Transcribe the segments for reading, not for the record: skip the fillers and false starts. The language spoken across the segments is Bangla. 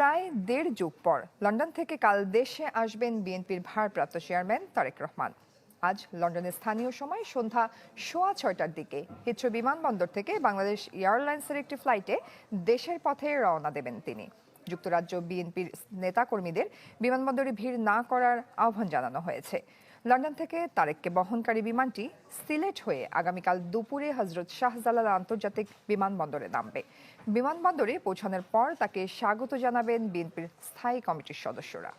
প্রায় দেড় যুগ পর লন্ডন থেকে কাল দেশে আসবেন বিএনপির ভারপ্রাপ্ত চেয়ারম্যান তারেক রহমান। আজ লন্ডনের স্থানীয় সময় সন্ধ্যা 6:15টার দিকে হিথ্রো বিমানবন্দর থেকে বাংলাদেশ এয়ারলাইন্সের একটি ফ্লাইটে দেশের পথে রওনা দেবেন তিনি। যুক্তরাজ্য বিএনপির নেতাকর্মীদের বিমানবন্দরে ভিড় না করার আহ্বান জানানো হয়েছে। লন্ডন থেকে তারেককে বহনকারী বিমানটি সিলেট হয়ে আগামীকাল দুপুরে হজরত শাহজালাল আন্তর্জাতিক বিমানবন্দরে নামবে। বিমানবন্দরে পৌঁছানোর পর তাকে স্বাগত জানাবেন বিএনপির স্থায়ী কমিটির সদস্যরা।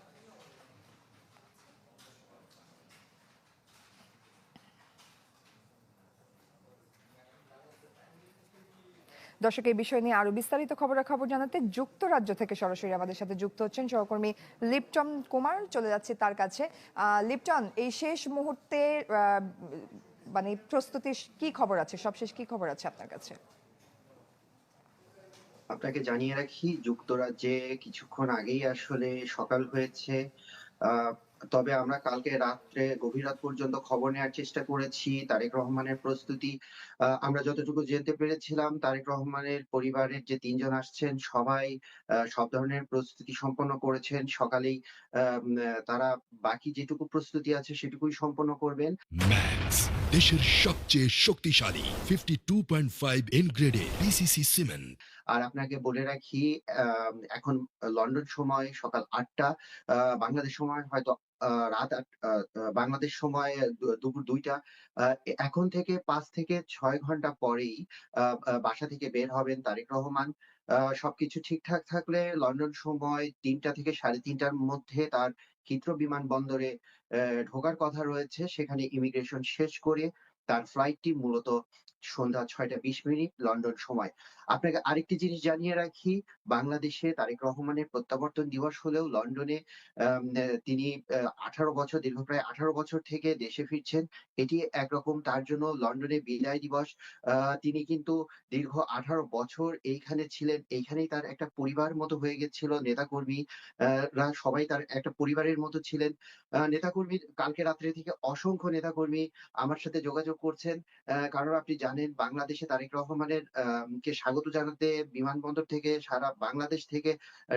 দর্শক, এই বিষয় নিয়ে আরো বিস্তারিত খবরাখবর জানাতে যুক্তরাজ্য থেকে সরাসরি আমাদের সাথে যুক্ত হচ্ছেন সহকর্মী লিপটন কুমার। চলে যাচ্ছে তার কাছে। লিপটন, এই শেষ মুহূর্তে মানে প্রস্তুতির কি খবর আছে, সবশেষ কি খবর আছে আপনার কাছে? আপনাকে জানিয়ে রাখি, যুক্তরাজ্যে কিছুক্ষণ আগেই আসলে সকাল হয়েছে। আহ, তবে আমরা কালকে রাত্রে গভীর রাত পর্যন্ত খবর নেওয়ার চেষ্টা করেছি তারেক রহমানের প্রস্তুতি। আমরা যতটুকু জানতে পেরেছিলাম, তারেক রহমানের পরিবারের যে তিনজন আসছেন সবাই সব ধরনের প্রস্তুতি সম্পন্ন করেছেন সকালেই। তারা বাকি যেটুকু প্রস্তুতি আছে সেটুকুই সম্পন্ন করবেন। ম্যাক্স, দেশের সবচেয়ে শক্তিশালী 52.5 এন গ্রেডে পিসিসি সিমেন্ট। আর আপনাকে বলে রাখি, এখন লন্ডন সময় সকাল ৮টা, বাংলাদেশ সময় হয়তো রাত ৮, বাংলাদেশ সময় দুপুর ২টা। এখন থেকে ৫ থেকে ৬ ঘন্টা পরেই বাসা থেকে বের হবেন তারেক রহমান। সবকিছু ঠিকঠাক থাকলে লন্ডন সময় ৩টা থেকে ৩:৩০টার মধ্যে তার হিথ্রো বিমানবন্দরে ঢোকার কথা রয়েছে। সেখানে ইমিগ্রেশন শেষ করে তার ফ্লাইটটি মূলত সন্ধ্যা ৬টা ২০ লন্ডন সময়। আপনাকে আরেকটি জিনিস জানিয়ে রাখি, বাংলাদেশে তারেক রহমানের প্রত্যাবর্তন দিবস হলেও লন্ডনে তিনি ১৮ বছর, দীর্ঘ প্রায় ১৮ বছর থেকে দেশে ফিরছেন। এটি একরকম তার জন্য লন্ডনে বিদায় দিবস। তিনি কিন্তু দীর্ঘ ১৮ বছর এইখানে ছিলেন। এইখানেই তার একটা পরিবার মতো হয়ে গেছিল। নেতাকর্মী রা সবাই তার একটা পরিবারের মতো ছিলেন। নেতাকর্মী কালকে রাত্রে থেকে অসংখ্য নেতাকর্মী আমার সাথে যোগাযোগ করছেন। কারণ আপনি জানেন, বাংলাদেশে তারেক রহমানের কে স্বাগত জানাতে বিমানবন্দর থেকে সারা বাংলাদেশ থেকে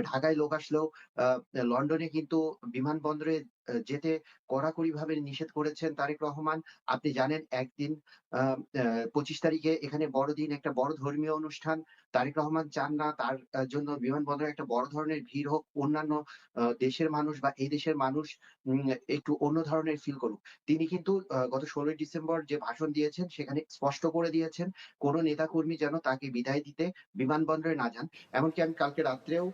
ঢাকায় লোক আসলেও আ লন্ডনে কিন্তু বিমানবন্দরে যেতে কড়াকড়িভাবে নিষেধ করেছেন তারেক রহমান। আপনি জানেন, একদিন আ আ ২৫ তারিখে এখানে বড়দিন, একটা বড় ধর্মীয় অনুষ্ঠান। তারেক রহমান চান না তার জন্য বিমানবন্দরে একটা বড় ধরনের ভিড় হোক। অন্যান্য দেশের মানুষ বা এই দেশের মানুষ একটু অন্য ধরনের ফিল করুক। তিনি কিন্তু গত ১৬ই ডিসেম্বর যে ভাষণ দিয়েছেন সেখানে স্পষ্ট করে দিয়েছেন কোন নেতাকর্মী যেন তাকে বিদায় দিতে বিমানবন্দরে না যান। এমনকি আমি কালকে রাত্রেও